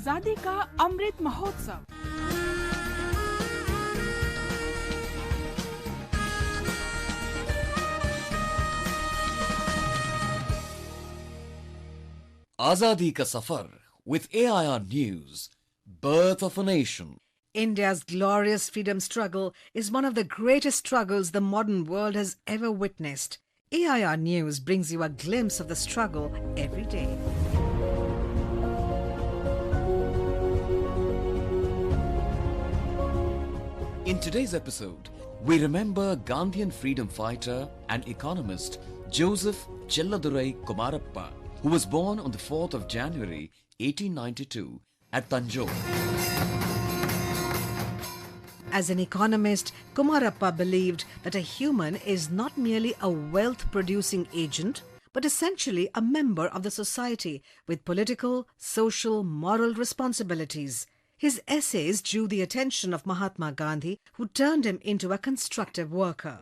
आजादी का Amrit Mahotsav. Azadi Ka Safar with AIR News, Birth of a Nation. India's glorious freedom struggle is one of the greatest struggles the modern world has ever witnessed. AIR News brings you a glimpse of the struggle every day. In today's episode, we remember Gandhian freedom fighter and economist Joseph Chelladurai Kumarappa, who was born on the 4th of January 1892 at Tanjore. As an economist, Kumarappa believed that a human is not merely a wealth-producing agent, but essentially a member of the society with political, social, moral responsibilities. His essays drew the attention of Mahatma Gandhi, who turned him into a constructive worker.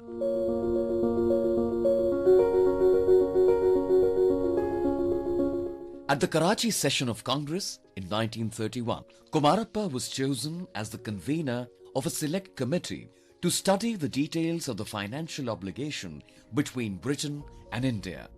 At the Karachi session of Congress in 1931, Kumarappa was chosen as the convener of a select committee to study the details of the financial obligation between Britain and India.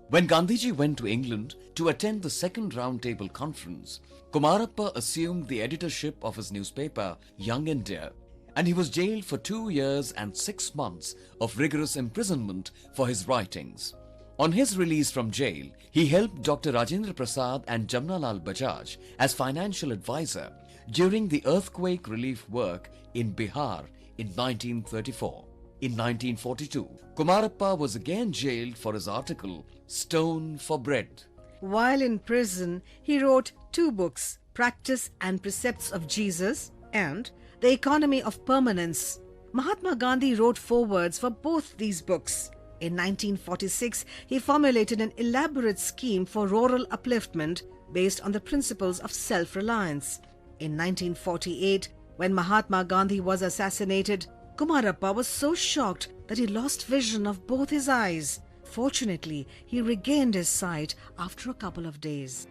When Gandhiji went to England to attend the second roundtable conference, Kumarappa assumed the editorship of his newspaper, Young India, and he was jailed for 2 years and 6 months of rigorous imprisonment for his writings. On his release from jail, he helped Dr. Rajendra Prasad and Jamnalal Bajaj as financial advisor during the earthquake relief work in Bihar in 1934. In 1942, Kumarappa was again jailed for his article, Stone for Bread. While in prison, he wrote 2 books, Practice and Precepts of Jesus and The Economy of Permanence. Mahatma Gandhi wrote forewords for both these books. In 1946, he formulated an elaborate scheme for rural upliftment based on the principles of self-reliance. In 1948, when Mahatma Gandhi was assassinated, Kumarappa was so shocked that he lost vision of both his eyes. Fortunately, he regained his sight after a couple of days.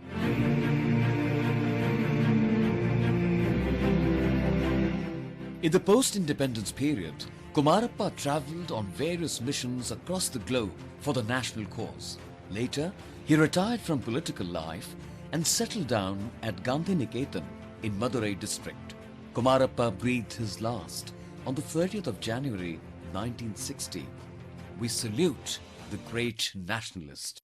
In the post-independence period, Kumarappa travelled on various missions across the globe for the national cause. Later, he retired from political life and settled down at Gandhi Niketan in Madurai district. Kumarappa breathed his last on the 30th of January 1960. We salute the great nationalist.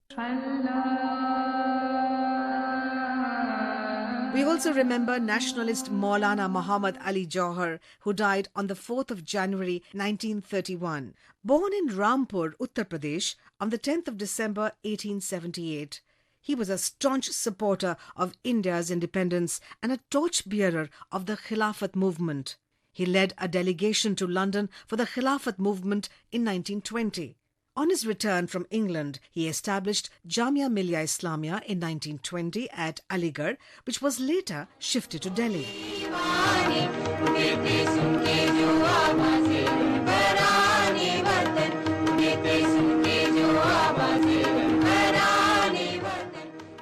We also remember nationalist Maulana Muhammad Ali Jauhar, who died on the 4th of January 1931. Born in Rampur, Uttar Pradesh, on the 10th of December 1878. He was a staunch supporter of India's independence and a torchbearer of the Khilafat movement. He led a delegation to London for the Khilafat movement in 1920. On his return from England, he established Jamia Millia Islamia in 1920 at Aligarh, which was later shifted to Delhi.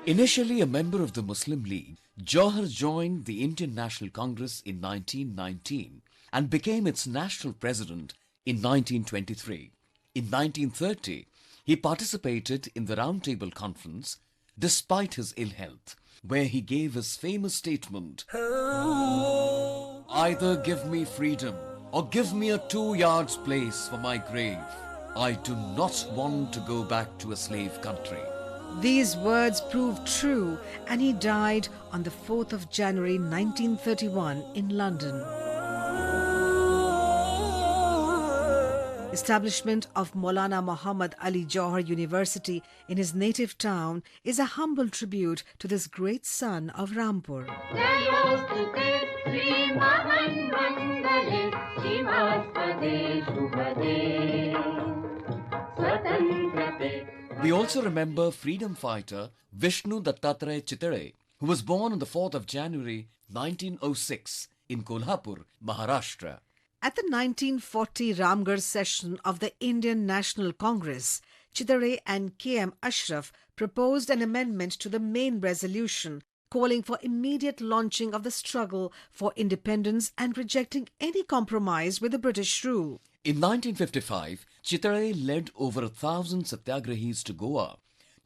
Initially a member of the Muslim League, Jauhar joined the Indian National Congress in 1919 and became its national president in 1923. In 1930, he participated in the Roundtable Conference despite his ill health, where he gave his famous statement, "Either give me freedom or give me a 2 yards place for my grave. I do not want to go back to a slave country." These words proved true, and he died on the 4th of January 1931 in London. Establishment of Maulana Muhammad Ali Jauhar University in his native town is a humble tribute to this great son of Rampur. We also remember freedom fighter Vishnu Dattatreya Chitale, who was born on the 4th of January 1906 in Kolhapur, Maharashtra. At the 1940 Ramgarh session of the Indian National Congress, Chitale and K.M. Ashraf proposed an amendment to the main resolution calling for immediate launching of the struggle for independence and rejecting any compromise with the British rule. In 1955, Chitale led over 1,000 satyagrahis to Goa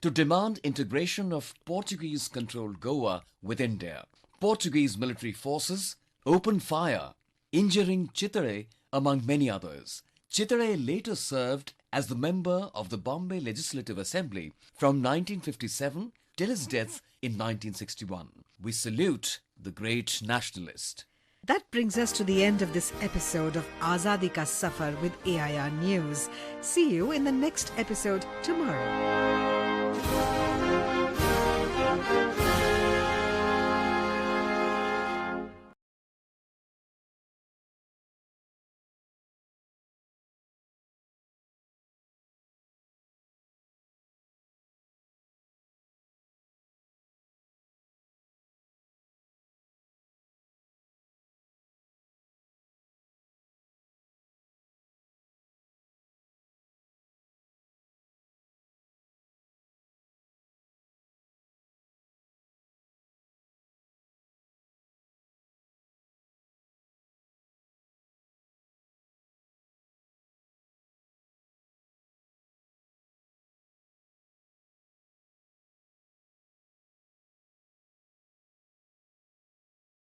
to demand integration of Portuguese-controlled Goa with India. Portuguese military forces opened fire, injuring Chitale among many others. Chitale later served as the member of the Bombay Legislative Assembly from 1957 till his death in 1961. We salute the great nationalist. That brings us to the end of this episode of Azadi Ka Safar with AIR News. See you in the next episode tomorrow.